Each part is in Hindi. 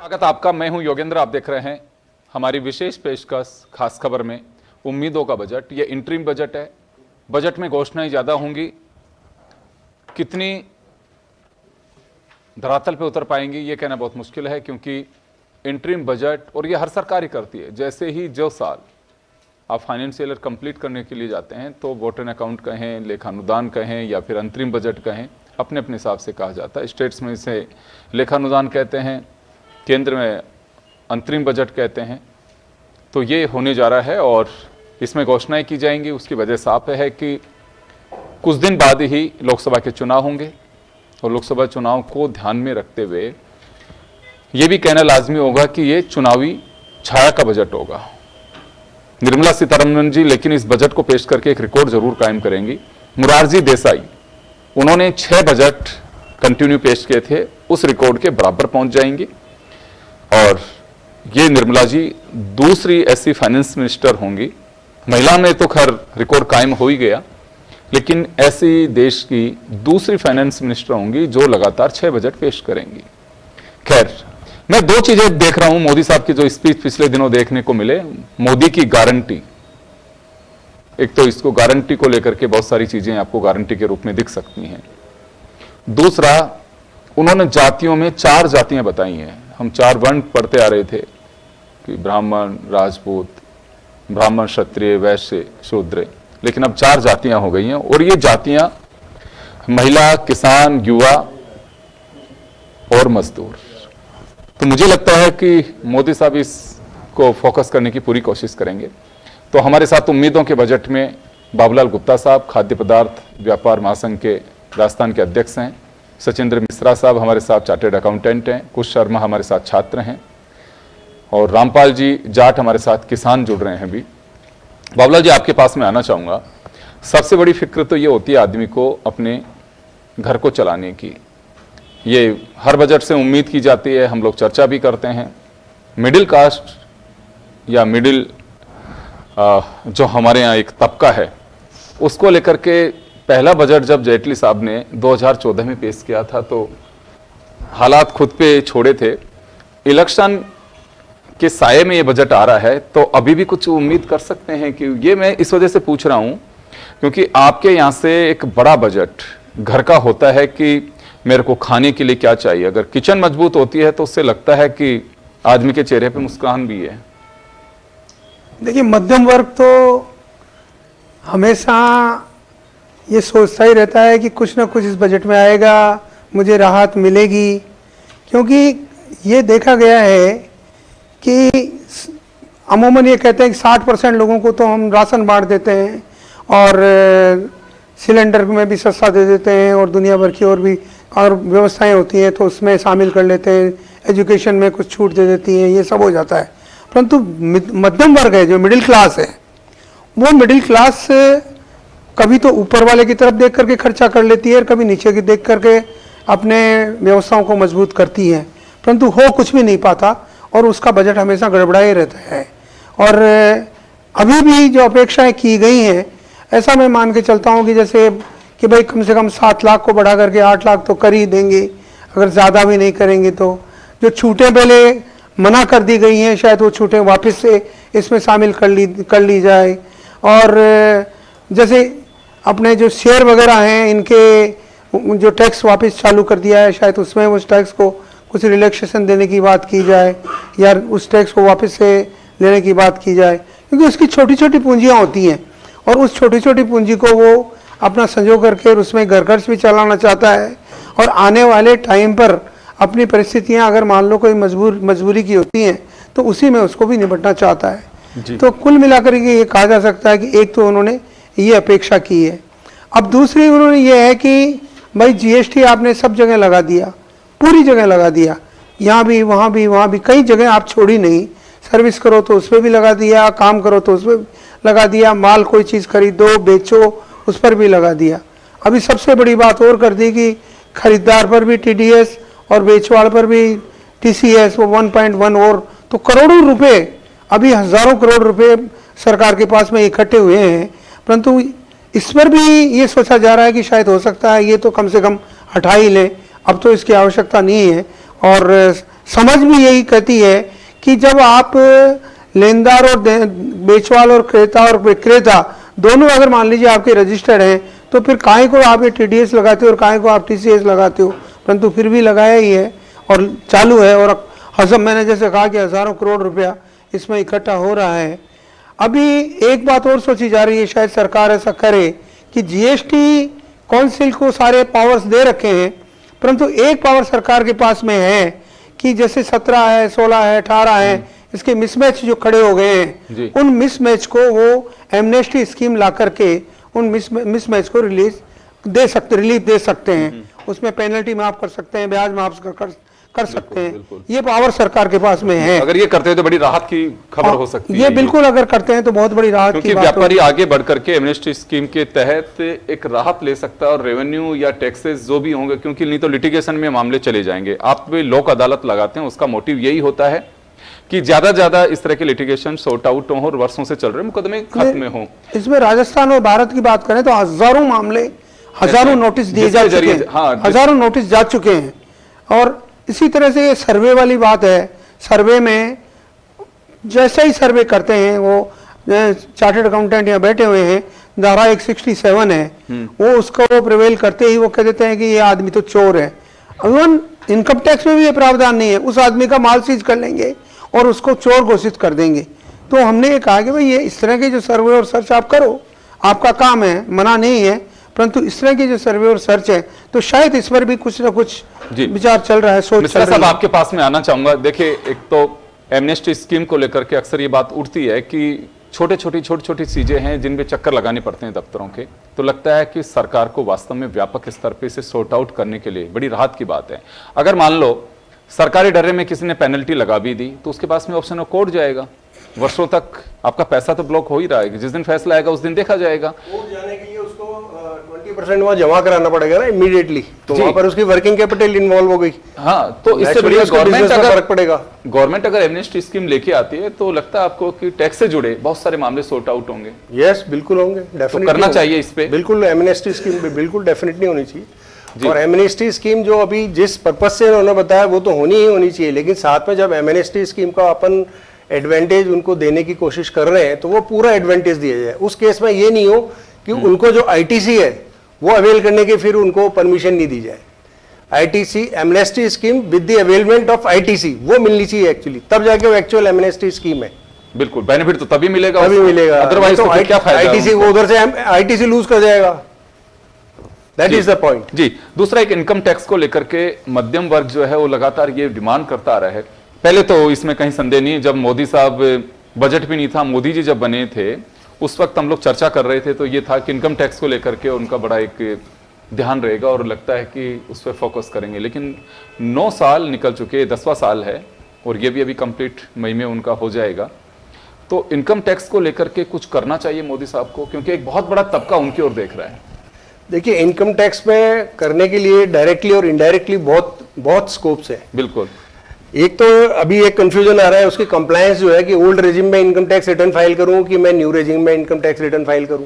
स्वागत आपका। मैं हूं योगेंद्र। आप देख रहे हैं हमारी विशेष पेशकश खास खबर में उम्मीदों का बजट। ये इंटरिम बजट है। बजट में घोषणाएं ज्यादा होंगी, कितनी धरातल पे उतर पाएंगी ये कहना बहुत मुश्किल है, क्योंकि इंटरिम बजट और ये हर सरकार ही करती है। जैसे ही जो साल आप फाइनेंशियल ईयर कंप्लीट करने के लिए जाते हैं तो वोटर एन अकाउंट कहें, लेखानुदान कहें या फिर अंतरिम बजट कहें, अपने अपने हिसाब से कहा जाता है। स्टेट्स में इसे लेखानुदान कहते हैं, केंद्र में अंतरिम बजट कहते हैं। तो ये होने जा रहा है और इसमें घोषणाएं की जाएंगी। उसकी वजह साफ है कि कुछ दिन बाद ही लोकसभा के चुनाव होंगे और लोकसभा चुनाव को ध्यान में रखते हुए ये भी कहना लाजमी होगा कि ये चुनावी छाया का बजट होगा। निर्मला सीतारमण जी लेकिन इस बजट को पेश करके एक रिकॉर्ड जरूर कायम करेंगी। मोरारजी देसाई, उन्होंने 6 बजट कंटिन्यू पेश किए थे, उस रिकॉर्ड के बराबर पहुंच जाएंगी। और ये निर्मला जी दूसरी ऐसी फाइनेंस मिनिस्टर होंगी, महिला में तो खैर रिकॉर्ड कायम हो ही गया, लेकिन ऐसी देश की दूसरी फाइनेंस मिनिस्टर होंगी जो लगातार 6 बजट पेश करेंगी। खैर, मैं 2 चीजें देख रहा हूं मोदी साहब की जो स्पीच पिछले दिनों देखने को मिले। मोदी की गारंटी, एक तो इसको गारंटी को लेकर के बहुत सारी चीजें आपको गारंटी के रूप में दिख सकती हैं। दूसरा, उन्होंने जातियों में 4 जातियां बताई हैं। हम 4 वर्ण पढ़ते आ रहे थे कि ब्राह्मण, राजपूत, ब्राह्मण, क्षत्रिय, वैश्य, शूद्र, लेकिन अब 4 जातियां हो गई हैं। और ये जातियां महिला, किसान, युवा और मजदूर। तो मुझे लगता है कि मोदी साहब इसको फोकस करने की पूरी कोशिश करेंगे। तो हमारे साथ उम्मीदों के बजट में बाबूलाल गुप्ता साहब, खाद्य पदार्थ व्यापार महासंघ के राजस्थान के अध्यक्ष हैं। सचिंद्र मिश्रा साहब हमारे साथ चार्टर्ड अकाउंटेंट हैं। कुश शर्मा हमारे साथ छात्र हैं और रामपाल जी जाट हमारे साथ किसान जुड़ रहे हैं भी। बाबूलाल जी, आपके पास में आना चाहूँगा। सबसे बड़ी फिक्र तो ये होती है आदमी को अपने घर को चलाने की। ये हर बजट से उम्मीद की जाती है, हम लोग चर्चा भी करते हैं। मिडिल कास्ट या मिडिल जो हमारे यहाँ एक तबका है, उसको लेकर के पहला बजट जब जेटली साहब ने 2014 में पेश किया था तो हालात खुद पे छोड़े थे। इलेक्शन के साये में ये बजट आ रहा है, तो अभी भी कुछ उम्मीद कर सकते हैं कि ये, मैं इस वजह से पूछ रहा हूँ क्योंकि आपके यहाँ से एक बड़ा बजट घर का होता है कि मेरे को खाने के लिए क्या चाहिए। अगर किचन मजबूत होती है तो उससे लगता है कि आदमी के चेहरे पे मुस्कान भी है। देखिए, मध्यम वर्ग तो हमेशा ये सोचता ही रहता है कि कुछ ना कुछ इस बजट में आएगा, मुझे राहत मिलेगी, क्योंकि ये देखा गया है कि अमूमन ये कहते हैं कि 60% लोगों को तो हम राशन बांट देते हैं और सिलेंडर में भी सस्ता दे देते हैं और दुनिया भर की और व्यवस्थाएं होती हैं तो उसमें शामिल कर लेते हैं, एजुकेशन में कुछ छूट दे देती हैं, ये सब हो जाता है। परंतु मध्यम वर्ग है, जो मिडिल क्लास है, वो मिडिल क्लास कभी तो ऊपर वाले की तरफ देख करके खर्चा कर लेती है और कभी नीचे की देख करके अपने व्यवस्थाओं को मजबूत करती है, परंतु हो कुछ भी नहीं पाता और उसका बजट हमेशा गड़बड़ा ही रहता है। और अभी भी जो अपेक्षाएं की गई हैं, ऐसा मैं मान के चलता हूं कि जैसे कि भाई कम से कम 7 लाख को बढ़ा करके 8 लाख तो कर ही देंगे, अगर ज़्यादा भी नहीं करेंगे तो। जो छूटें पहले मना कर दी गई हैं, शायद वो छूटें वापस से इसमें शामिल कर ली जाए। और जैसे अपने जो शेयर वगैरह हैं, इनके जो टैक्स वापस चालू कर दिया है, शायद उसमें उस टैक्स को कुछ रिलैक्सेशन देने की बात की जाए या उस टैक्स को वापस से लेने की बात की जाए, क्योंकि उसकी छोटी छोटी पूंजियाँ होती हैं और उस छोटी छोटी पूंजी को वो अपना संजो करके उसमें घर खर्च भी चलाना चाहता है और आने वाले टाइम पर अपनी परिस्थितियां अगर मान लो कोई मजबूरी की होती हैं तो उसी में उसको भी निपटना चाहता है। तो कुल मिलाकर ये कहा जा सकता है कि एक तो उन्होंने ये अपेक्षा की है। अब दूसरी उन्होंने ये है कि भाई जीएसटी आपने सब जगह लगा दिया, पूरी जगह लगा दिया, यहाँ भी वहाँ भी कई जगह आप छोड़ी नहीं। सर्विस करो तो उस पर भी लगा दिया, काम करो तो उस पर लगा दिया, माल कोई चीज़ खरीदो बेचो उस पर भी लगा दिया। अभी सबसे बड़ी बात और कर दी कि खरीदार पर भी टीडीएस और बेचवाड़ पर भी टीसीएस, वो 1.1 और तो करोड़ों रुपए, अभी हजारों करोड़ रुपए सरकार के पास में इकट्ठे हुए हैं, परंतु इस पर भी ये सोचा जा रहा है कि शायद हो सकता है ये तो कम से कम हटा ही लें, अब तो इसकी आवश्यकता नहीं है और समझ भी यही कहती है कि जब आप लेनदार और बेचवाल और क्रेता और विक्रेता दोनों अगर मान लीजिए आपके रजिस्टर्ड हैं, तो फिर काहे को आप ये TDS लगाते हो और काहे को आप TCS लगाते हो, परंतु फिर भी लगाया ही है और चालू है। और हजम मैंने जैसे कहा कि हज़ारों करोड़ रुपया इसमें इकट्ठा हो रहा है। अभी एक बात और सोची जा रही है, शायद सरकार ऐसा करे कि GST काउंसिल को सारे पावर्स दे रखे हैं, परंतु एक पावर सरकार के पास में है कि जैसे 17 है, 16 है, 18 है, इसके मिसमैच जो खड़े हो गए हैं, उन मिसमैच को वो एमनेस्टी स्कीम ला करके उन मिसमैच को रिलीफ दे सकते हैं। उसमें पेनल्टी माफ कर सकते हैं, ब्याज माफ कर सकते हैं। ये पावर सरकार के पास में है। अगर ये करते हैं तो बड़ी राहत की खबर हो सकती है। ये बिल्कुल अगर करते हैं तो बहुत बड़ी राहत की बात क्योंकि व्यापारी आगे बढ़ करके एमनेस्टी स्कीम के तहत एक राहत ले सकता है और रेवेन्यू या टैक्सेस जो भी होंगे, क्योंकि नहीं तो लिटिगेशन में मामले चले जाएंगे। आप भी लोक अदालत लगाते हैं, उसका मोटिव यही होता है कि ज्यादा इस तरह के लिटिगेशन सॉर्ट आउट हो और वर्षों से चल रहे मुकदमे खत्म हो। इसमें राजस्थान और भारत की बात करें तो हजारों मामले, हजारों नोटिस दिए जा चुके हैं, हजारों नोटिस जा चुके हैं। और इसी तरह से ये सर्वे वाली बात है, सर्वे में जैसे ही सर्वे करते हैं वो चार्टर्ड अकाउंटेंट यहाँ बैठे हुए हैं, धारा 167 है, वो उसको प्रिवेल करते ही वो कह देते हैं कि ये आदमी तो चोर है। अगर इनकम टैक्स में भी ये प्रावधान नहीं है, उस आदमी का माल सीज कर लेंगे और उसको चोर घोषित कर देंगे। तो हमने ये कहा कि भाई ये इस तरह के जो सर्वे और सर्च आप करो, आपका काम है, मना नहीं है, परंतु इस तरह की जो सर्वे और सर्च है तो शायद इस पर भी कुछ ना कुछ विचार चल रहा है, सोच चल रही है। आपके पास में आना चाहूंगा। देखिए, एक तो एमनेस्टी स्कीम को लेकर के अक्सर ये बात उठती है कि छोटी छोटी चीजें हैं जिन पे चक्कर लगाने पड़ते हैं दफ्तरों के, तो लगता है कि सरकार को वास्तव में व्यापक स्तर पे इसे सॉर्ट आउट करने के लिए बड़ी राहत की बात है। अगर मान लो सरकारी डरे में किसी ने पेनल्टी लगा भी दी तो उसके पास में ऑप्शन ऑफ कोर्ट जाएगा, वर्षों तक आपका पैसा तो ब्लॉक हो ही रहा है, जिस दिन फैसला आएगा उस दिन देखा जाएगा। कोर्ट जाने के लिए उसको 20% वहाँ जमा कराना पड़ेगा ना इमीडिएटली, तो वहाँ पर उसकी वर्किंग कैपिटल इन्वॉल्व हो गई। हाँ, तो इससे बढ़िया गवर्नमेंट अगर एमनेस्टी स्कीम लेके आती है तो लगता है आपको कि टैक्स से जुड़े बहुत सारे मामले सॉर्ट आउट होंगे। यस, बिल्कुल होंगे, डेफिनेटली करना चाहिए इस पे। बिल्कुल एमनेस्टी स्कीम बिल्कुल डेफिनेटली होनी चाहिए। और एमनेस्टी स्कीम जो अभी जिस पर्पज से उन्होंने बताया वो तो होनी ही होनी चाहिए, लेकिन साथ में जब एमनेस्टी स्कीम का अपन एडवांटेज उनको देने की कोशिश कर रहे हैं तो वो पूरा एडवांटेज दिया जाए। उस केस में ये नहीं हो कि उनको जो आईटीसी है वो अवेल करने के फिर उनको परमिशन नहीं दी जाए। ITC amnesty scheme with the availment of ITC वो मिलनी चाहिए एक्चुअली, तब जाके वो एक्चुअल एमनेस्टी स्कीम है। बिल्कुल, बेनिफिट तो तभी मिलेगा, अदरवाइज तो क्या फायदा, आईटीसी वो उधर से आईटीसी लूज कर जाएगा। That is the point. जी, दूसरा एक इनकम टैक्स को लेकर के मध्यम वर्ग जो है वो लगातार ये डिमांड करता आ रहा है। पहले तो इसमें कहीं संदेह नहीं है, जब मोदी साहब बजट भी नहीं था, मोदी जी जब बने थे उस वक्त हम लोग चर्चा कर रहे थे तो ये था कि इनकम टैक्स को लेकर के उनका बड़ा एक ध्यान रहेगा और लगता है कि उस पर फोकस करेंगे। लेकिन 9 साल निकल चुके, 10वां साल है और ये भी अभी कंप्लीट मई में उनका हो जाएगा। तो इनकम टैक्स को लेकर के कुछ करना चाहिए मोदी साहब को, क्योंकि एक बहुत बड़ा तबका उनकी ओर देख रहा है। देखिए, इनकम टैक्स में करने के लिए डायरेक्टली और इनडायरेक्टली बहुत स्कोप्स है। बिल्कुल, एक तो अभी एक कंफ्यूजन आ रहा है उसकी कंप्लायंस जो है कि ओल्ड रेजिम में इनकम टैक्स रिटर्न फाइल करूं कि मैं न्यू रेजिम में इनकम टैक्स रिटर्न फाइल करूं।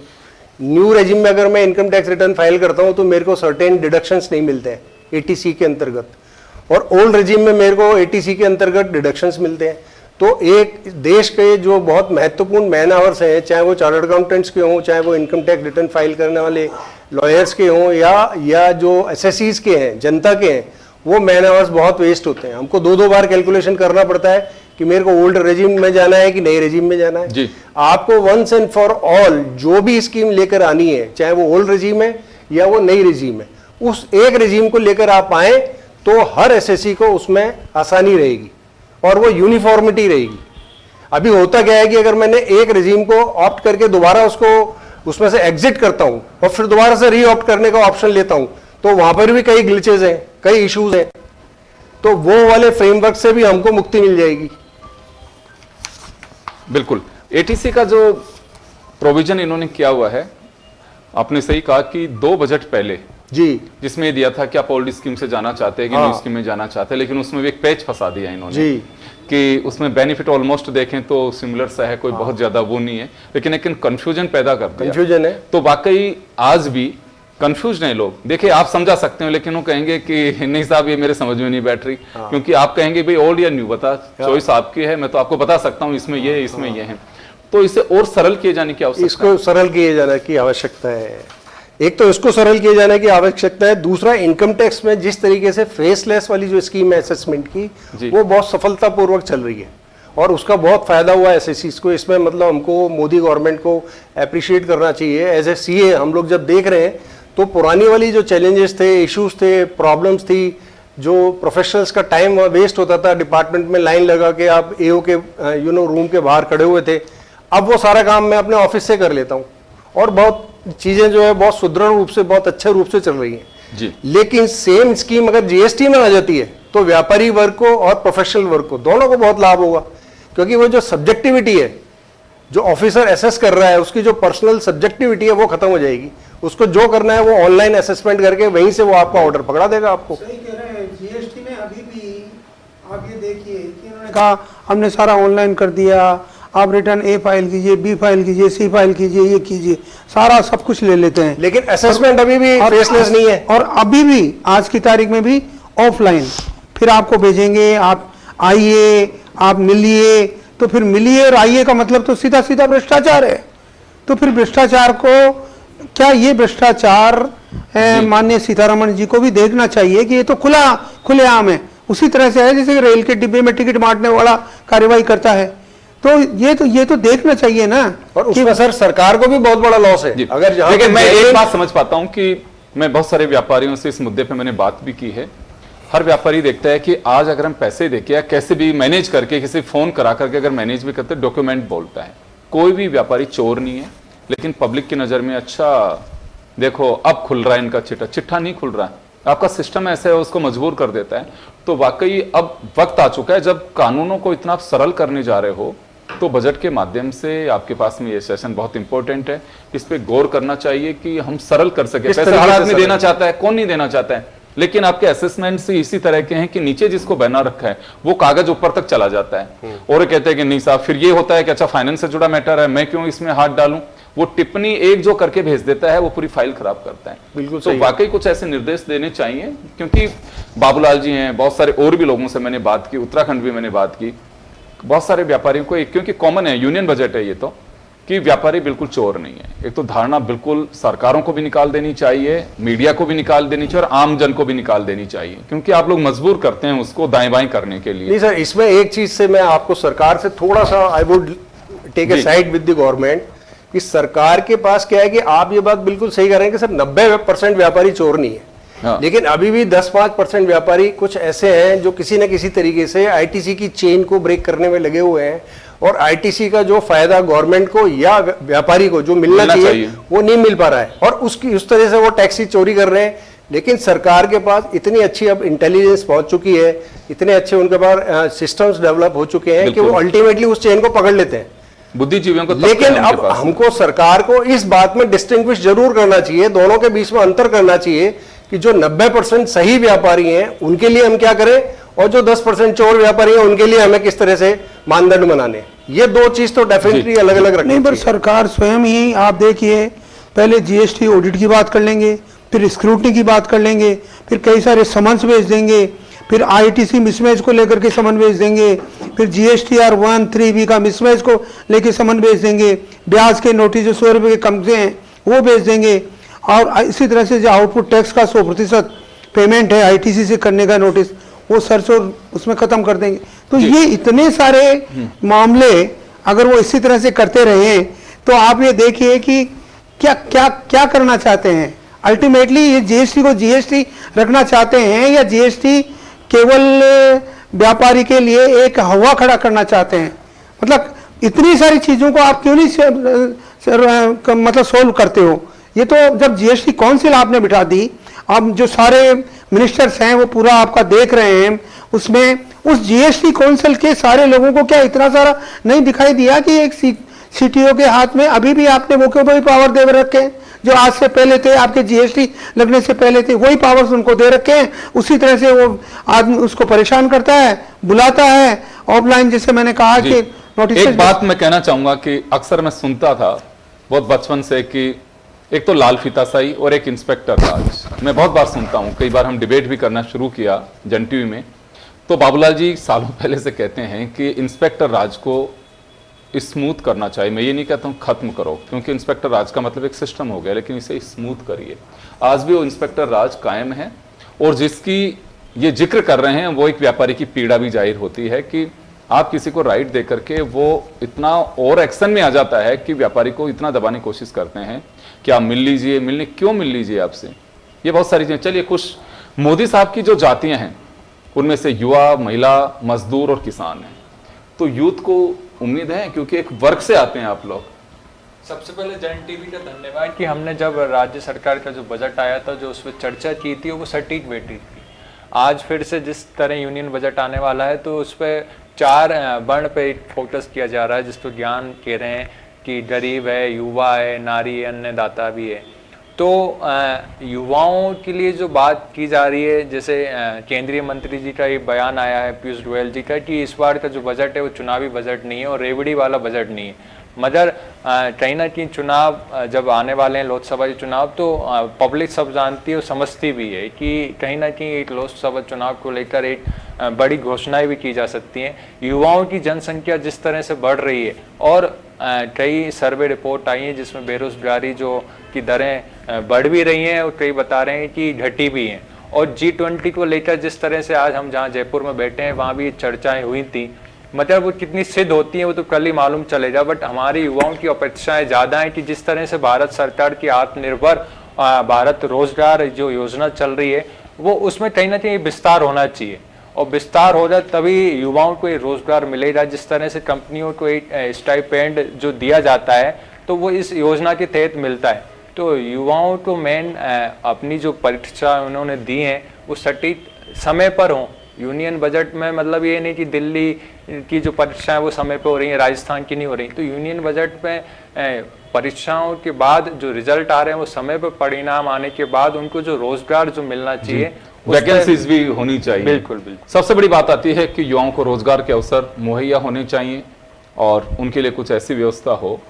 न्यू रेजिम में अगर मैं इनकम टैक्स रिटर्न फाइल करता हूं तो मेरे को सर्टेन डिडक्शंस नहीं मिलते हैं एटीसी के अंतर्गत, और ओल्ड रेजिम में मेरे को एटीसी के अंतर्गत डिडक्शंस मिलते हैं। तो एक देश के जो बहुत महत्वपूर्ण मैन आवर्स हैं, चाहे वो चार्टर्ड अकाउंटेंट्स के हों, चाहे वो इनकम टैक्स रिटर्न फाइल करने वाले लॉयर्स के हों या जो एसएससीज के हैं, जनता के हैं, वो मैन आवर्स बहुत वेस्ट होते हैं। हमको 2-2 बार कैलकुलेशन करना पड़ता है कि मेरे को ओल्ड रेजिम में जाना है कि नए रेजिम में जाना है। जी। आपको वंस एंड फॉर ऑल जो भी स्कीम लेकर आनी है, चाहे वो ओल्ड रेजिम है या वो नई रेजिम है, उस एक रेजिम को लेकर आप आए तो हर एसएससी को उसमें आसानी रहेगी और वो यूनिफॉर्मिटी रहेगी। अभी होता क्या है कि अगर मैंने एक रेजिम को ऑप्ट करके दोबारा उसको उसमें से एग्जिट करता हूं और फिर दोबारा से री ऑप्ट करने का ऑप्शन लेता हूं तो वहां पर भी कई ग्लिचेज हैं, कई इश्यूज हैं। तो वो वाले फ्रेमवर्क से भी हमको मुक्ति मिल जाएगी। बिल्कुल, एटीसी का जो प्रोविजन इन्होंने किया हुआ है, आपने सही कहा कि 2 बजट पहले जी, जिसमें ये दिया था कि आप ओल्ड स्कीम से जाना चाहते हैं कि न्यू स्कीम में जाना चाहते हैं, लेकिन उसमें भी एक पेच फंसा दिया इन्होंने जी, कि उसमें बेनिफिट ऑलमोस्ट देखें तो सिमिलर सा है, कोई बहुत ज्यादा वो नहीं है, लेकिन एक कंफ्यूजन पैदा कर दिया। कंफ्यूजन है। तो वाकई आज भी कंफ्यूज नहीं लोग। देखिए आप समझा सकते हो, लेकिन वो कहेंगे कि नहीं साहब ये मेरे समझ में नहीं बैठ रही, क्योंकि आप कहेंगे भाई ओल्ड या न्यू बता, चॉइस आपकी है, मैं तो आपको बता सकता हूँ इसमें ये इसमें ये है। तो इसे और सरल किए जाने की आवश्यकता इसको सरल किए जाने की आवश्यकता है। एक तो इसको सरल किए जाने की आवश्यकता है, दूसरा इनकम टैक्स में जिस तरीके से फेसलेस वाली जो स्कीम है असेसमेंट की, वो बहुत सफलतापूर्वक चल रही है और उसका बहुत फायदा हुआ है एसएससीज को। इसमें मतलब हमको मोदी गवर्नमेंट को अप्रिशिएट करना चाहिए। एज ए सीए हम लोग जब देख रहे हैं तो पुरानी वाली जो चैलेंजेस थे, इश्यूज थे, प्रॉब्लम्स थी, जो प्रोफेशनल्स का टाइम वेस्ट होता था, डिपार्टमेंट में लाइन लगा के आप एओ के रूम के बाहर खड़े हुए थे, अब वो सारा काम मैं अपने ऑफिस से कर लेता हूँ और बहुत चीजें जो है बहुत सुदृढ़ रूप से, बहुत अच्छे रूप से चल रही हैं जी। लेकिन सेम स्कीम अगर जीएसटी में आ जाती है तो व्यापारी वर्ग को और प्रोफेशनल वर्ग को दोनों को बहुत लाभ होगा, क्योंकि वो जो सब्जेक्टिविटी है जो ऑफिसर एसेस कर रहा है, उसकी जो पर्सनल सब्जेक्टिविटी है वो खत्म हो जाएगी। उसको जो करना है वो ऑनलाइन असेसमेंट करके वहीं से वो आपका ऑर्डर पकड़ा देगा आपको। सही कह रहे हैं। जीएसटी ने अभी भी आप ये देखिए कि इन्होंने कहा हमने सारा ऑनलाइन कर दिया, आप रिटर्न ए फाइल कीजिए, बी फाइल कीजिए, सी फाइल कीजिए, ये कीजिए, सारा सब कुछ ले लेते हैं। लेकिन असेसमेंट अभी भी फेसलेस नहीं है और अभी भी आज की तारीख में भी ऑफलाइन, फिर आपको भेजेंगे, आप आइए, आप मिलिए, तो फिर मिलिए और आइए का मतलब तो सीधा सीधा भ्रष्टाचार है। तो फिर भ्रष्टाचार को, क्या ये भ्रष्टाचार माननीय सीतारमण जी को भी देखना चाहिए कि ये तो खुलेआम है, उसी तरह से है जैसे रेल के डिब्बे में टिकट बांटने वाला कार्यवाही करता है। तो ये तो देखना चाहिए ना। और उसमें सर सरकार को भी बहुत बड़ा लॉस है। अगर लेकिन मैं एक बात समझ पाता हूं कि मैं बहुत सारे व्यापारियों से इस मुद्दे पे मैंने बात भी की है। हर व्यापारी देखता है कि आज अगर हम पैसे देके या कैसे भी मैनेज करके, किसी फोन करा करके अगर मैनेज भी करते, डॉक्यूमेंट बोलता है। कोई भी व्यापारी चोर नहीं है, लेकिन पब्लिक की नजर में अच्छा देखो अब खुल रहा है इनका चिट्ठा नहीं खुल रहा है, आपका सिस्टम ऐसा है उसको मजबूर कर देता है। तो वाकई अब वक्त आ चुका है जब कानूनों को इतना सरल करने जा रहे हो, तो बजट के माध्यम से आपके पास में ये सेशन बहुत इंपॉर्टेंट है, इस पे गौर करना चाहिए कि हम सरल कर सके। पैसे हर आदमी देना चाहता है, कौन नहीं देना चाहता है, लेकिन आपके असेसमेंट से इसी तरह के हैं कि नीचे जिसको बना रखा है वो कागज ऊपर तक चला जाता है और कहते हैं कि नहीं साहब, फिर ये होता है कि अच्छा फाइनेंस से जुड़ा मैटर है, मैं क्यों इसमें हाथ डालूं। वो टिप्पणी एक जो करके भेज देता है वो पूरी फाइल खराब करता है। बिल्कुल तो वाकई कुछ ऐसे निर्देश देने चाहिए, क्योंकि बाबूलाल जी हैं, बहुत सारे और भी लोगों से मैंने बात की, उत्तराखंड भी मैंने बात की, बहुत सारे व्यापारियों को, क्योंकि कॉमन है, यूनियन बजट है ये, तो कि व्यापारी बिल्कुल चोर नहीं है। एक तो धारणा बिल्कुल सरकारों को भी निकाल देनी चाहिए, मीडिया को भी निकाल देनी चाहिए और आम जन को भी निकाल देनी चाहिए, क्योंकि आप लोग मजबूर करते हैं उसको दाएं बाएं करने के लिए। नहीं सर, इसमें एक चीज से मैं आपको सरकार से थोड़ा सा I would take a side with the government, कि सरकार के पास क्या है कि आप ये बात बिल्कुल सही कर रहे हैं कि सर 90% व्यापारी चोर नहीं है। हाँ। लेकिन अभी भी 10-5% व्यापारी कुछ ऐसे हैं जो किसी न किसी तरीके से आईटीसी की चेन को ब्रेक करने में लगे हुए हैं, और आईटीसी का जो फायदा गवर्नमेंट को या व्यापारी को जो मिलना चाहिए वो नहीं मिल पा रहा है, और उस तरह से वो टैक्स चोरी कर रहे हैं। लेकिन सरकार के पास इतनी अच्छी अब इंटेलिजेंस पहुंच चुकी है, इतने अच्छे उनके पास सिस्टम्स डेवलप हो चुके हैं कि वो अल्टीमेटली उस चेन को पकड़ लेते हैं, बुद्धिजीवियों को। लेकिन अब हमको सरकार को इस बात में डिस्टिंग्विश जरूर करना चाहिए, दोनों के बीच में अंतर करना चाहिए कि जो 90% सही व्यापारी हैं उनके लिए हम क्या करें, और जो 10% चोर व्यापारी हैं उनके लिए हमें किस तरह से मानदंड बनाने। ये दो चीज तो डेफिनेटली अलग अलग रखनी नहीं, पर सरकार स्वयं ही, आप देखिए, पहले जीएसटी ऑडिट की बात कर लेंगे, फिर स्क्रूटनी की बात कर लेंगे, फिर कई सारे समन्स भेज देंगे, फिर आईटीसी मिसमैच को लेकर के समन भेज देंगे, फिर जीएसटीआर 1-3B का मिसमैच को लेकर समन भेज देंगे, ब्याज के नोटिस जो 100 रुपये के कम से हैं वो भेज देंगे, और इसी तरह से जो आउटपुट टैक्स का 100% पेमेंट है आईटीसी से करने का नोटिस, वो सर्च और उसमें खत्म कर देंगे। तो ये इतने सारे मामले अगर वो इसी तरह से करते रहे तो आप ये देखिए कि क्या क्या क्या करना चाहते हैं। अल्टीमेटली ये जीएसटी को जीएसटी रखना चाहते हैं या जीएसटी केवल व्यापारी के लिए एक हवा खड़ा करना चाहते हैं। मतलब इतनी सारी चीजों को आप क्यों नहीं मतलब सोल्व करते हो। ये तो जब जीएसटी काउंसिल आपने बिठा दी, अब जो सारे मिनिस्टर्स हैं वो पूरा आपका देख रहे हैं, उसमें उस जीएसटी काउंसिल के सारे लोगों को क्या इतना सारा नहीं दिखाई दिया कि एक सीटीओ के हाथ में अभी भी आपने वोकेबल पावर दे रखे हैं, जो आज से पहले थे, आपके जीएसटी लगने से पहले थे, वही पावर्स उनको दे रखे हैं। उसी तरह से वो आदमी उसको परेशान करता है, बुलाता है ऑफलाइन, जैसे मैंने कहा कि नोटिस। एक बात मैं कहना चाहूंगा कि अक्सर मैं सुनता था बहुत बचपन से कि एक तो लाल फीताशाही और एक इंस्पेक्टर राज। मैं बहुत बार सुनता हूं, कई बार हम डिबेट भी करना शुरू किया जन टीवी में, तो बाबूलाल जी सालों पहले से कहते हैं कि इंस्पेक्टर राज को स्मूथ करना चाहिए। मैं ये नहीं कहता हूं खत्म करो, क्योंकि इंस्पेक्टर राज का मतलब एक सिस्टम हो गया, लेकिन इसे स्मूथ करिए। आज भी वो इंस्पेक्टर राज कायम है, और जिसकी ये जिक्र कर रहे हैं वो एक व्यापारी की पीड़ा भी जाहिर होती है कि आप किसी को राइट दे करके वो इतना और एक्शन में आ जाता है कि व्यापारी को इतना दबाने की कोशिश करते हैं कि आप मिल लीजिए, मिलने क्यों मिल लीजिए आपसे, ये बहुत सारी चीजें। चलिए, कुछ मोदी साहब की जो जातियां हैं उनमें से युवा, महिला, मजदूर और किसान हैं, तो यूथ को उम्मीद है, क्योंकि एक वर्ग से आते हैं आप लोग। सबसे पहले जन टीवी का धन्यवाद कि हमने जब राज्य सरकार का जो बजट आया था, जो उस पर चर्चा की थी, वो सटीक बैठी थी। आज फिर से जिस तरह यूनियन बजट आने वाला है, तो उस पर 4 वर्ण पे फोकस किया जा रहा है, जिस पर ज्ञान कह रहे हैं कि गरीब है, युवा है, नारी है, अन्नदाता भी है। तो युवाओं के लिए जो बात की जा रही है, जैसे केंद्रीय मंत्री जी का एक बयान आया है, पीयूष गोयल जी का, कि इस बार का जो बजट है वो चुनावी बजट नहीं है और रेवड़ी वाला बजट नहीं है। मगर कहीं ना कहीं चुनाव जब आने वाले हैं, लोकसभा के चुनाव, तो पब्लिक सब जानती है और समझती भी है कि कहीं ना कहीं एक लोकसभा चुनाव को लेकर एक बड़ी घोषणाएं भी की जा सकती हैं। युवाओं की जनसंख्या जिस तरह से बढ़ रही है, और कई सर्वे रिपोर्ट आई हैं जिसमें बेरोजगारी जो की दरें बढ़ भी रही हैं, और कई बता रहे हैं कि घटी भी हैं। और G20 को लेकर जिस तरह से आज हम जहाँ जयपुर में बैठे हैं, वहाँ भी चर्चाएं हुई थी। मतलब वो कितनी सिद्ध होती है वो तो कल ही मालूम चलेगा, बट हमारे युवाओं की अपेक्षाएं ज़्यादा हैं कि जिस तरह से भारत सरकार की आत्मनिर्भर भारत रोजगार जो योजना चल रही है, वो उसमें कहीं ना कहीं विस्तार होना चाहिए, और विस्तार हो जाए तभी युवाओं को रोजगार मिलेगा। जिस तरह से कंपनियों को एक स्टाइपेंड जो दिया जाता है, तो वो इस योजना के तहत मिलता है। तो युवाओं को मेन अपनी जो परीक्षा उन्होंने दी हैं वो सटीक समय पर हों। यूनियन बजट में मतलब ये नहीं कि दिल्ली की जो परीक्षाएं वो समय पे हो रही हैं, राजस्थान की नहीं हो रही। तो यूनियन बजट में परीक्षाओं के बाद जो रिजल्ट आ रहे हैं, वो समय पे परिणाम आने के बाद उनको जो रोजगार जो मिलना चाहिए, वैकेंसीज भी होनी चाहिए। बिल्कुल बिल्कुल। सबसे बड़ी बात आती है कि युवाओं को रोजगार के अवसर मुहैया होने चाहिए, और उनके लिए कुछ ऐसी व्यवस्था हो।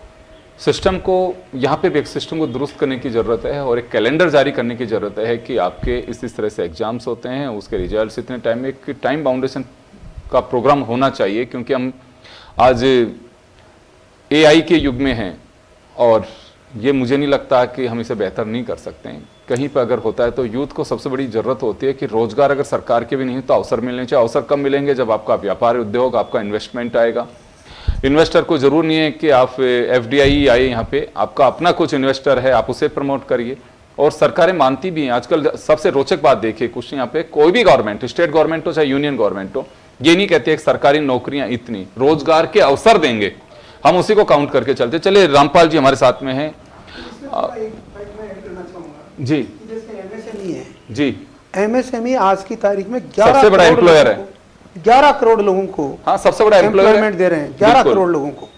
सिस्टम को, यहाँ पे भी एक सिस्टम को दुरुस्त करने की ज़रूरत है, और एक कैलेंडर जारी करने की ज़रूरत है कि आपके इस तरह से एग्जाम्स होते हैं, उसके रिजल्ट्स इतने टाइम में, एक टाइम बाउंडेशन का प्रोग्राम होना चाहिए। क्योंकि हम आज AI के युग में हैं, और ये मुझे नहीं लगता कि हम इसे बेहतर नहीं कर सकते हैं। कहीं पर अगर होता है तो यूथ को सबसे बड़ी ज़रूरत होती है कि रोज़गार अगर सरकार के भी नहीं तो अवसर मिलने चाहिए। अवसर कब मिलेंगे? जब आपका व्यापार उद्योग, आपका इन्वेस्टमेंट आएगा। इन्वेस्टर को जरूर नहीं है कि आप FDI आए यहाँ पे, आपका अपना कुछ इन्वेस्टर है, आप उसे प्रमोट करिए। और सरकारें मानती भी हैं। आजकल सबसे रोचक बात देखिए, कुछ यहाँ पे कोई भी गवर्नमेंट, स्टेट गवर्नमेंट हो चाहे यूनियन गवर्नमेंट हो, ये नहीं कहते कि सरकारी नौकरियां इतनी, रोजगार के अवसर देंगे, हम उसी को काउंट करके चलते। चलिए, रामपाल जी हमारे साथ में हैं। जी MSME है जी, MSME आज की तारीख में सबसे बड़ा एम्प्लॉयर है। 11 करोड़ लोगों को, हाँ, सबसे बड़ा एम्प्लॉयमेंट दे रहे हैं 11 करोड़ लोगों को,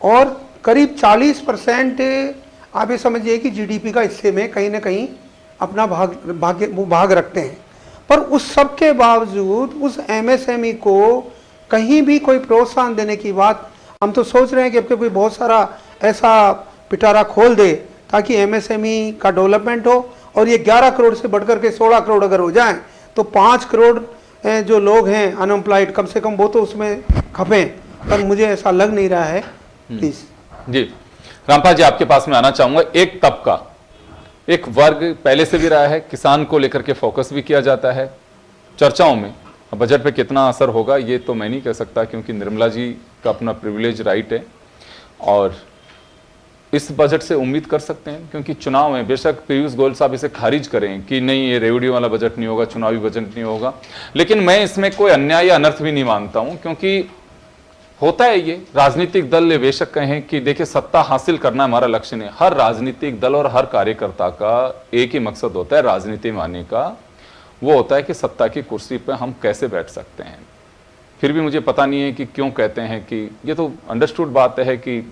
और करीब 40% आप ये समझिए कि GDP का हिस्से में कहीं ना कहीं अपना भाग रखते हैं। पर उस सब के बावजूद उस MSME को कहीं भी कोई प्रोत्साहन देने की बात, हम तो सोच रहे हैं कि अब कोई बहुत सारा ऐसा पिटारा खोल दे ताकि MSME का डेवलपमेंट हो, और ये 11 करोड़ से बढ़कर के 16 करोड़ अगर हो जाए तो 5 करोड़ जो लोग हैं अनएम्प्लॉयड, कम से कम वो तो उसमें खपें, पर मुझे ऐसा लग नहीं रहा है। प्लीज जी, रामपाल जी आपके पास में आना चाहूंगा। एक तबका, एक वर्ग पहले से भी रहा है, किसान को लेकर के फोकस भी किया जाता है चर्चाओं में। बजट पे कितना असर होगा ये तो मैं नहीं कह सकता, क्योंकि निर्मला जी का अपना प्रिविलेज राइट है, और इस बजट से उम्मीद कर सकते हैं, क्योंकि चुनाव है। बेशक पीयूष गोयल साहब इसे खारिज करें कि नहीं ये रेवड़ी वाला बजट नहीं होगा, चुनावी बजट नहीं होगा, लेकिन मैं इसमें कोई अन्याय या अनर्थ भी नहीं मानता हूं। क्योंकि होता है ये, राजनीतिक दल बेशक कहें कि देखिए सत्ता हासिल करना हमारा लक्ष्य नहीं। हर राजनीतिक दल और हर कार्यकर्ता का एक ही मकसद होता है राजनीति में आने का, वो होता है कि सत्ता की कुर्सी पर हम कैसे बैठ सकते हैं। फिर भी मुझे पता नहीं है कि क्यों कहते हैं कि, ये तो अंडरस्टूड बात है कि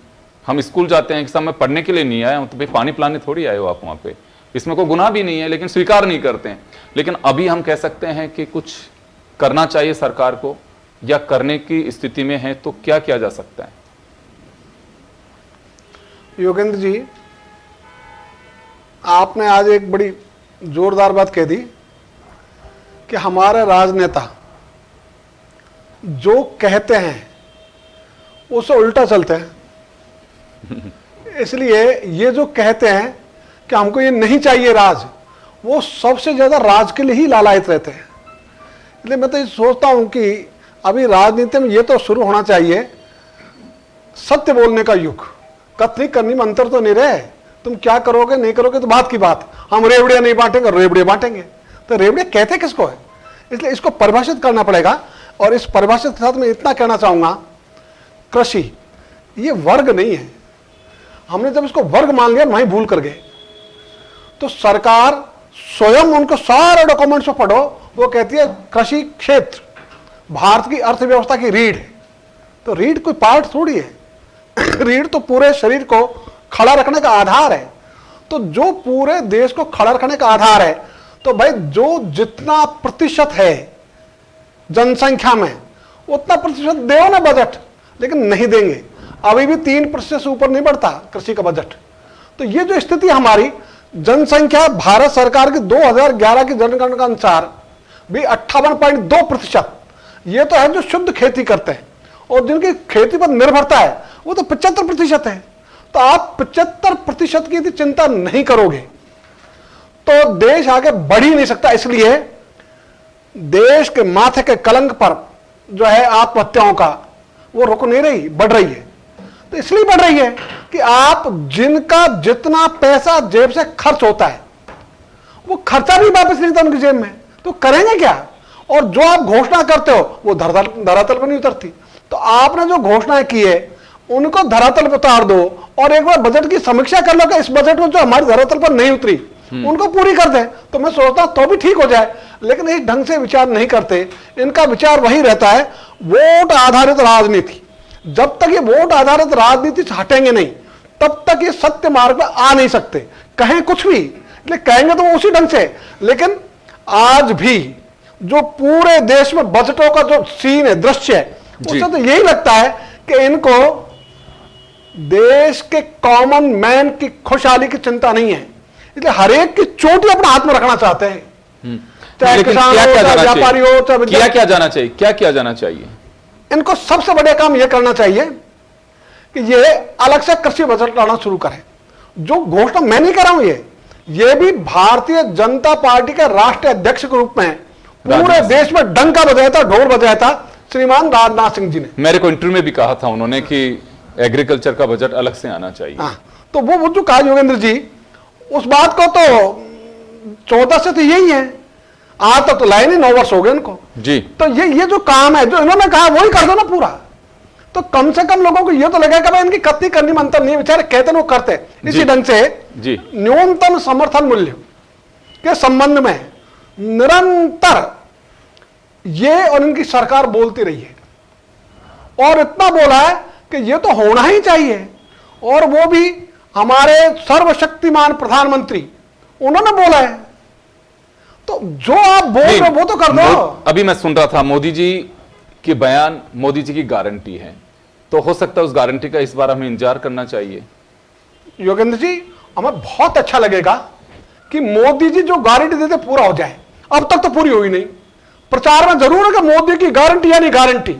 हम स्कूल जाते हैं कि साहब मैं पढ़ने के लिए नहीं आया हूं, तो भाई पानी पिलाने थोड़ी आए हो आप वहां पे, इसमें कोई गुनाह भी नहीं है, लेकिन स्वीकार नहीं करते हैं। लेकिन अभी हम कह सकते हैं कि कुछ करना चाहिए सरकार को, या करने की स्थिति में है तो क्या किया जा सकता है? योगेंद्र जी, आपने आज एक बड़ी जोरदार बात कह दी कि हमारे राजनेता जो कहते हैं उससे उल्टा चलते हैं। इसलिए ये जो कहते हैं कि हमको ये नहीं चाहिए राज, वो सबसे ज्यादा राज के लिए ही लालायित रहते हैं। इसलिए मैं तो ये सोचता हूं कि अभी राजनीति में ये तो शुरू होना चाहिए सत्य बोलने का युग। कथनी करनी में अंतर तो नहीं रहे, तुम क्या करोगे नहीं करोगे तो बात की बात। हम रेवड़िया नहीं बांटेंगे, रेवड़िया बांटेंगे, तो रेवड़िया कहते किसको है? इसलिए इसको परिभाषित करना पड़ेगा। और इस परिभाषित के साथ मैं इतना कहना चाहूंगा, कृषि ये वर्ग नहीं है। हमने जब इसको वर्ग मान लिया वहीं भूल कर गए। तो सरकार स्वयं उनको सारे डॉक्यूमेंट्स को पढ़ो, वो कहती है कृषि क्षेत्र भारत की अर्थव्यवस्था की रीढ़ है। तो रीढ़ कोई पार्ट थोड़ी है, रीढ़ तो पूरे शरीर को खड़ा रखने का आधार है। तो जो पूरे देश को खड़ा रखने का आधार है, तो भाई जो जितना प्रतिशत है जनसंख्या में उतना प्रतिशत दो ना बजट, लेकिन नहीं देंगे। अभी भी 3% से ऊपर नहीं बढ़ता कृषि का बजट। तो ये जो स्थिति हमारी जनसंख्या भारत सरकार की 2011 की जनगणना के अनुसार भी 58.2%, ये तो है जो शुद्ध खेती करते हैं, और जिनकी खेती पर निर्भरता है वो तो 75% है। तो आप 75% की यदि चिंता नहीं करोगे तो देश आगे बढ़ ही नहीं सकता। इसलिए देश के माथे के कलंक पर जो है आत्महत्याओं का, वो रुक नहीं रही, बढ़ रही है। तो इसलिए बढ़ रही है कि आप जिनका जितना पैसा जेब से खर्च होता है वो खर्चा भी वापस नहीं था उनकी जेब में, तो करेंगे क्या? और जो आप घोषणा करते हो वो धरातल पर नहीं उतरती। तो आपने जो घोषणाएं की है उनको धरातल पर उतार दो, और एक बार बजट की समीक्षा कर लो कि इस बजट में जो हमारी धरातल पर नहीं उतरी उनको पूरी कर दें। तो मैं सोचता हूं तो भी ठीक हो जाए। लेकिन इस ढंग से विचार नहीं करते, इनका विचार वही रहता है वोट आधारित राजनीति। जब तक ये वोट आधारित राजनीति से हटेंगे नहीं तब तक ये सत्य मार्ग पर आ नहीं सकते। कहें कुछ भी, कहेंगे तो वो उसी ढंग से। लेकिन आज भी जो पूरे देश में बजटों का जो सीन है, दृश्य है, उससे तो यही लगता है कि इनको देश के कॉमन मैन की खुशहाली की चिंता नहीं है। इसलिए हर एक की चोटी अपने हाथ में रखना चाहते हैं, चाहे किसान हो, चाहे व्यापारी हो, चाहे क्या जाना चाहिए, क्या किया जाना चाहिए? इनको सबसे बड़े काम यह करना चाहिए कि ये अलग से कृषि बजट लाना शुरू करें। जो घोषणा मैं नहीं कर रहा हूं, ये भी भारतीय जनता पार्टी के राष्ट्रीय अध्यक्ष के रूप में पूरे देश में डंका बजाया था, ढोल बजाया था श्रीमान राजनाथ सिंह जी ने। मेरे को इंटरव्यू में भी कहा था उन्होंने कि एग्रीकल्चर का बजट अलग से आना चाहिए। तो वो जो कहा योगेंद्र जी, उस बात को तो 14 से तो यही है, आज तक तो लाए नहीं, 9 वर्ष हो गए उनको जी। तो ये जो काम है जो इन्होंने कहा वही कर दो ना पूरा। तो कम से कम लोगों को ये तो लगेगा भाई इनकी कत्ती करनी में अंतर नहीं, बेचारे कहते वो करते। इसी ढंग से न्यूनतम समर्थन मूल्य के संबंध में निरंतर ये और इनकी सरकार बोलती रही है, और इतना बोला है कि ये तो होना ही चाहिए। और वो भी हमारे सर्वशक्तिमान प्रधानमंत्री उन्होंने बोला है। तो जो आप बोल रहे हो वो तो कर दो। अभी मैं सुन रहा था मोदी जी के बयान, मोदी जी की गारंटी है, तो हो सकता है उस गारंटी का इस बार हमें इंतजार करना चाहिए। योगेंद्र जी, हमें बहुत अच्छा लगेगा कि मोदी जी जो गारंटी देते पूरा हो जाए। अब तक तो पूरी हुई नहीं, प्रचार में जरूर है कि मोदी की गारंटी यानी गारंटी।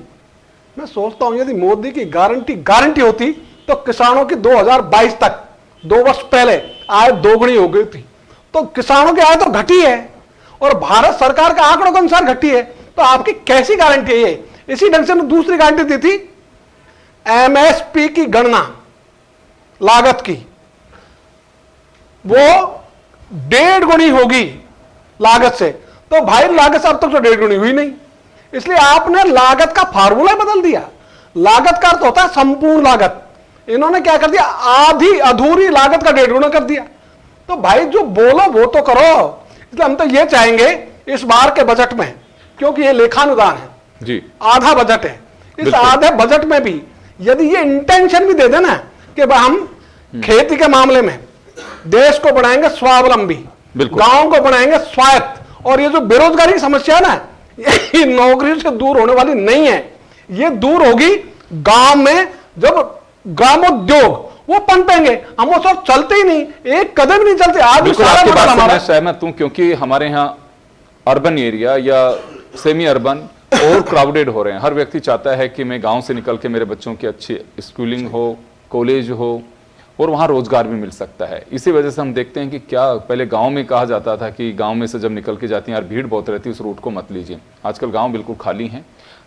मैं सोचता हूं यदि मोदी की गारंटी होती तो किसानों की 2022 तक, 2 वर्ष पहले आय दोगुनी हो गई थी। तो किसानों की आय तो घटी है और भारत सरकार के आंकड़ों के अनुसार घटी है। तो आपकी कैसी गारंटी है ये? इसी ढंग से दूसरी गारंटी दी थी एमएसपी की गणना लागत की, वो 1.5 गुनी होगी लागत से। तो भाई लागत से अब तक तो 1.5 गुनी हुई नहीं, इसलिए आपने लागत का फार्मूला बदल दिया। लागत का अर्थ होता है संपूर्ण लागत, इन्होंने क्या कर दिया, आधी अधूरी लागत का 1.5 गुना कर दिया। तो भाई जो बोलो वो तो करो। इसलिए हम तो ये चाहेंगे इस बार के बजट में, क्योंकि ये लेखानुदान है जी, आधा बजट है, इस आधे बजट में भी यदि ये इंटेंशन भी दे देना कि भाई हम खेती के मामले में देश को बनाएंगे स्वावलंबी, गांव को बनाएंगे स्वायत्त, और ये जो बेरोजगारी की समस्या है ना, ये नौकरी से दूर होने वाली नहीं है। ये दूर होगी गांव में जब ग्रामोद्योग वो पनपेंगे, हम वो सब चलते ही नहीं, एक कदम नहीं चलते। आज भी बिल्कुल सारा आपकी मॉडल बात से हमारा मैं सहमत हूं, क्योंकि हमारे यहाँ अर्बन एरिया या सेमी अर्बन और क्राउडेड हो रहे हैं। हर व्यक्ति चाहता है कि मैं गांव से निकल के मेरे बच्चों की अच्छी स्कूलिंग हो, कॉलेज हो और वहाँ रोजगार भी मिल सकता है। इसी वजह से हम देखते हैं कि क्या पहले गांव में कहा जाता था कि गांव में से जब निकल के जाती हैं यार भीड़ बहुत रहती है, उस रूट को मत लीजिए। आजकल गांव बिल्कुल खाली हैं।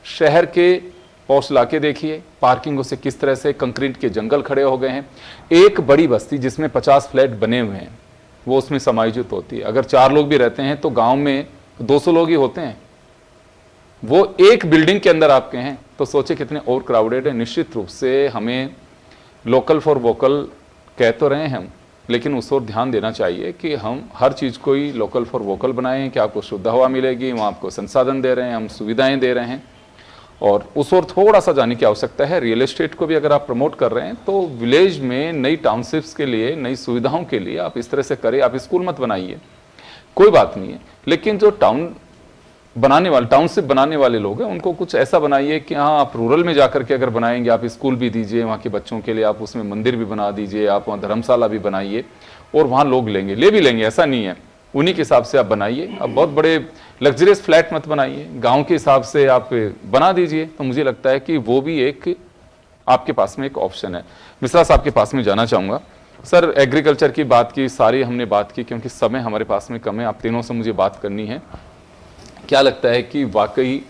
शहर के पॉश इलाके देखिए, पार्किंगों से किस तरह से कंक्रीट के जंगल खड़े हो गए हैं। एक बड़ी बस्ती जिसमें 50 फ्लैट बने हुए हैं वो उसमें समायोजित होती है। अगर 4 लोग भी रहते हैं तो गाँव में 200 लोग ही होते हैं, वो एक बिल्डिंग के अंदर आपके हैं, तो सोचे कितने और क्राउडेड है। निश्चित रूप से हमें लोकल फॉर वोकल कह तो रहे हैं हम, लेकिन उस ओर ध्यान देना चाहिए कि हम हर चीज़ को ही लोकल फॉर वोकल बनाएं कि आपको शुद्ध हवा मिलेगी, वहाँ आपको संसाधन दे रहे हैं, हम सुविधाएं दे रहे हैं, और उस ओर थोड़ा सा जाने की आवश्यकता है। रियल एस्टेट को भी अगर आप प्रमोट कर रहे हैं तो विलेज में नई टाउनशिप्स के लिए, नई सुविधाओं के लिए आप इस तरह से करें। आप स्कूल मत बनाइए, कोई बात नहीं है, लेकिन जो टाउनशिप बनाने वाले लोग हैं उनको कुछ ऐसा बनाइए कि हाँ आप रूरल में जाकर के अगर बनाएंगे, आप स्कूल भी दीजिए वहाँ के बच्चों के लिए, आप उसमें मंदिर भी बना दीजिए, आप वहाँ धर्मशाला भी बनाइए और वहाँ लोग ले भी लेंगे, ऐसा नहीं है। उन्हीं के हिसाब से आप बनाइए। अब बहुत बड़े लग्जरियस फ्लैट मत बनाइए, गाँव के हिसाब से आप बना दीजिए। तो मुझे लगता है कि वो भी एक आपके पास में एक ऑप्शन है। मिश्रा साहब के पास में जाना चाहूँगा। सर, एग्रीकल्चर की बात की, सारी हमने बात की, क्योंकि समय हमारे पास में कम है। आप तीनों से मुझे बात करनी है। क्या लगता है कि वाकई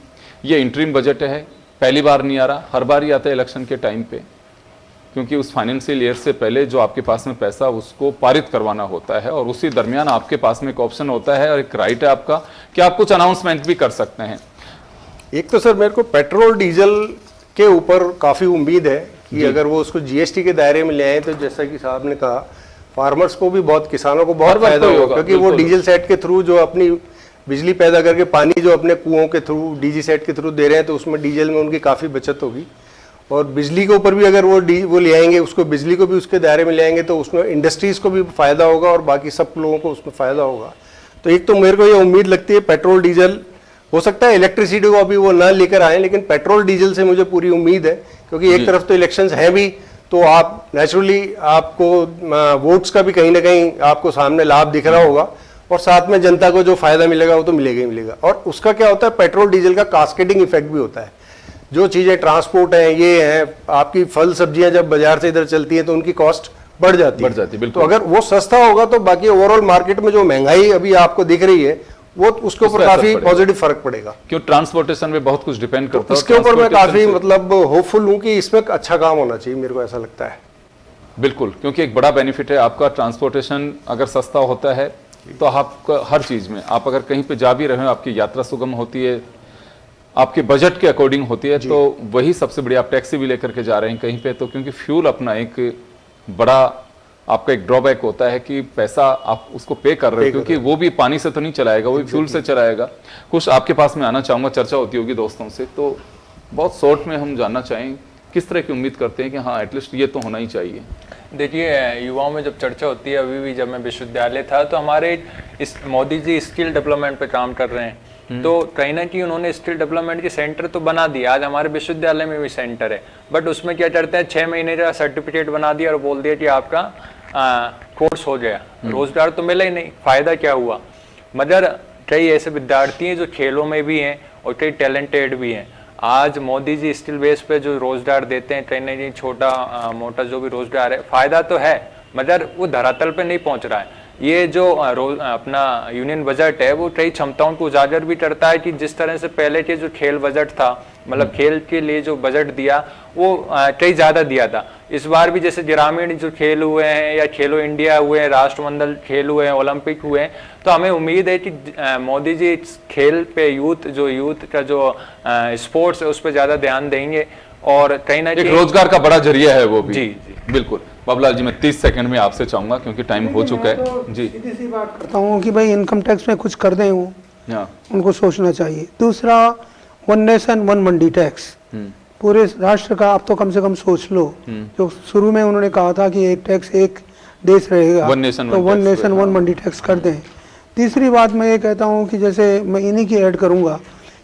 ये इंटरिम बजट है, पहली बार नहीं आ रहा, हर बार ही आता है इलेक्शन के टाइम पे, क्योंकि उस फाइनेंशियल ईयर से पहले जो आपके पास में पैसा उसको पारित करवाना होता है और उसी दरमियान आपके पास में एक ऑप्शन होता है और एक राइट है आपका कि आप कुछ अनाउंसमेंट भी कर सकते हैं। एक तो सर मेरे को पेट्रोल डीजल के ऊपर काफ़ी उम्मीद है कि अगर वो उसको जीएसटी के दायरे में ले आए तो जैसा कि साहब ने कहा, फार्मर्स को भी बहुत, किसानों को बहुत फायदा होगा, क्योंकि वो डीजल सेट के थ्रू जो अपनी बिजली पैदा करके पानी जो अपने कुओं के थ्रू डीजी सेट के थ्रू दे रहे हैं, तो उसमें डीजल में उनकी काफ़ी बचत होगी। और बिजली के ऊपर भी अगर वो ले आएंगे, उसको बिजली को भी उसके दायरे में ले आएंगे, तो उसमें इंडस्ट्रीज़ को भी फ़ायदा होगा और बाकी सब लोगों को उसमें फ़ायदा होगा। तो एक तो मेरे को ये उम्मीद लगती है पेट्रोल डीजल, हो सकता है इलेक्ट्रिसिटी को अभी वो ना लेकर आए, लेकिन पेट्रोल डीजल से मुझे पूरी उम्मीद है, क्योंकि एक तरफ तो इलेक्शंस हैं भी, तो आप नेचुरली आपको वोट्स का भी कहीं ना कहीं आपको सामने लाभ दिख रहा होगा और साथ में जनता को जो फायदा मिलेगा वो तो मिलेगा ही मिलेगा। और उसका क्या होता है, पेट्रोल डीजल का कास्केडिंग इफेक्ट भी होता है। जो चीज़ें ट्रांसपोर्ट हैं, ये हैं, आपकी फल सब्जियां जब बाजार से इधर चलती हैं तो उनकी कॉस्ट बढ़ जाती है। तो अगर वो सस्ता होगा तो बाकी ओवरऑल मार्केट में जो महंगाई अभी आपको दिख रही है वो उसके ऊपर काफी पॉजिटिव फर्क पड़ेगा, क्यों ट्रांसपोर्टेशन में बहुत कुछ डिपेंड करता है। इसके ऊपर मैं काफी मतलब होपफुल हूं कि इसमें अच्छा काम होना चाहिए, मेरे को ऐसा लगता है। बिल्कुल, क्योंकि एक बड़ा बेनिफिट है आपका, ट्रांसपोर्टेशन अगर सस्ता होता है तो आपका हर चीज में, आप अगर कहीं पे जा भी रहे हो आपकी यात्रा सुगम होती है, आपके बजट के अकॉर्डिंग होती है। तो वही सबसे बड़ी, आप टैक्सी भी लेकर के जा रहे हैं कहीं पे, तो क्योंकि फ्यूल अपना एक बड़ा आपका एक ड्रॉबैक होता है कि पैसा आप उसको पे कर रहे हो, क्योंकि वो भी पानी से तो नहीं चलाएगा, वो भी फ्यूल से चलाएगा। कुछ आपके पास में आना चाहूंगा, चर्चा होती होगी दोस्तों से, तो बहुत शॉर्ट में हम जानना चाहें किस तरह की उम्मीद करते हैं कि हाँ एटलीस्ट ये तो होना ही चाहिए। देखिए, युवाओं में जब चर्चा होती है, अभी भी जब मैं विश्वविद्यालय था तो हमारे इस मोदी जी स्किल डेवलपमेंट पे काम कर रहे हैं, तो कहीं ना कहीं उन्होंने स्किल डेवलपमेंट के सेंटर तो बना दिया। आज हमारे विश्वविद्यालय में भी सेंटर है, बट उसमें क्या करते हैं, 6 महीने का सर्टिफिकेट बना दिया और बोल दिया कि आपका कोर्स हो गया, रोजगार तो मिला ही नहीं, फायदा क्या हुआ। मगर कई ऐसे विद्यार्थी हैं जो खेलों में भी हैं और कई टैलेंटेड भी हैं। आज मोदी जी स्किल बेस पे जो रोजगार देते हैं, कहीं ना कहीं छोटा मोटा जो भी रोजगार है, फायदा तो है, मगर वो धरातल पे नहीं पहुंच रहा है। ये जो अपना यूनियन बजट है वो कई क्षमताओं को उजागर भी करता है कि जिस तरह से पहले के जो खेल बजट था, मतलब खेल के लिए जो बजट दिया वो कई ज्यादा दिया था। इस बार भी जैसे ग्रामीण जो खेल हुए हैं या खेलो इंडिया हुए हैं, राष्ट्रमंडल खेल हुए हैं, ओलंपिक हुए हैं, तो हमें उम्मीद है कि मोदी जी इस खेल पे यूथ का जो स्पोर्ट्स है उस पर ज्यादा ध्यान देंगे और कहीं ना कहीं रोजगार का बड़ा जरिया है वो भी। जी बिल्कुल। बाबूलाल जी, मैं 30 सेकंड में आपसे चाहूंगा क्योंकि टाइम हो चुका है। जी, सीधी सी बात करता हूँ कि भाई इनकम टैक्स में कुछ कर दें, वो हाँ, उनको सोचना चाहिए। दूसरा, 1 नेशन 1 मंडी टैक्स पूरे राष्ट्र का आप तो कम से कम सोच लो। जो शुरू में उन्होंने कहा था कि एक टैक्स एक देश रहेगा, 1 नेशन तो 1 नेशन 1 मंडी टैक्स कर दें। तीसरी बात मैं ये कहता हूँ कि जैसे मैं इन्हीं की ऐड करूँगा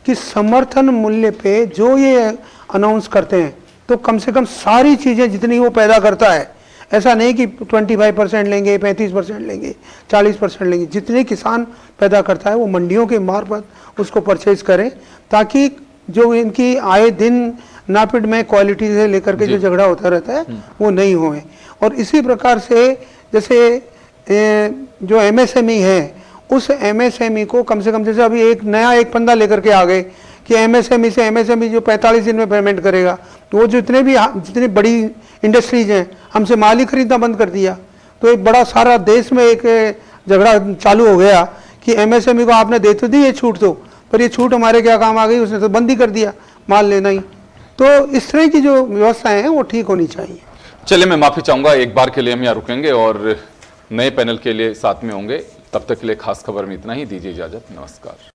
कि समर्थन मूल्य पे जो ये अनाउंस करते हैं, तो कम से कम सारी चीज़ें जितनी वो पैदा करता है ऐसा नहीं कि 25% लेंगे, 35% लेंगे, 40% लेंगे। जितने किसान पैदा करता है वो मंडियों के मार्फत उसको परचेज करें, ताकि जो इनकी आए दिन नापिड में क्वालिटी से लेकर के जो झगड़ा होता रहता है वो नहीं होए। और इसी प्रकार से जैसे जो MSME है, उस MSME को कम से कम, जैसे अभी एक नया एक फंदा लेकर के आ गए कि MSME जो 45 दिन में पेमेंट करेगा, तो वो जितनी बड़ी इंडस्ट्रीज हैं हमसे माल ही खरीदना बंद कर दिया। तो एक बड़ा सारा देश में एक झगड़ा चालू हो गया कि MSME को आपने दे तो दी ये छूट, तो पर ये छूट हमारे क्या काम आ गई, उसने तो बंद ही कर दिया माल लेना ही। तो इस तरह की जो व्यवस्थाएं हैं वो ठीक होनी चाहिए। चलिए, मैं माफी चाहूंगा, एक बार के लिए हम यहाँ रुकेंगे और नए पैनल के लिए साथ में होंगे। तब तक के लिए खास खबर में इतना ही। दीजिए इजाजत, नमस्कार।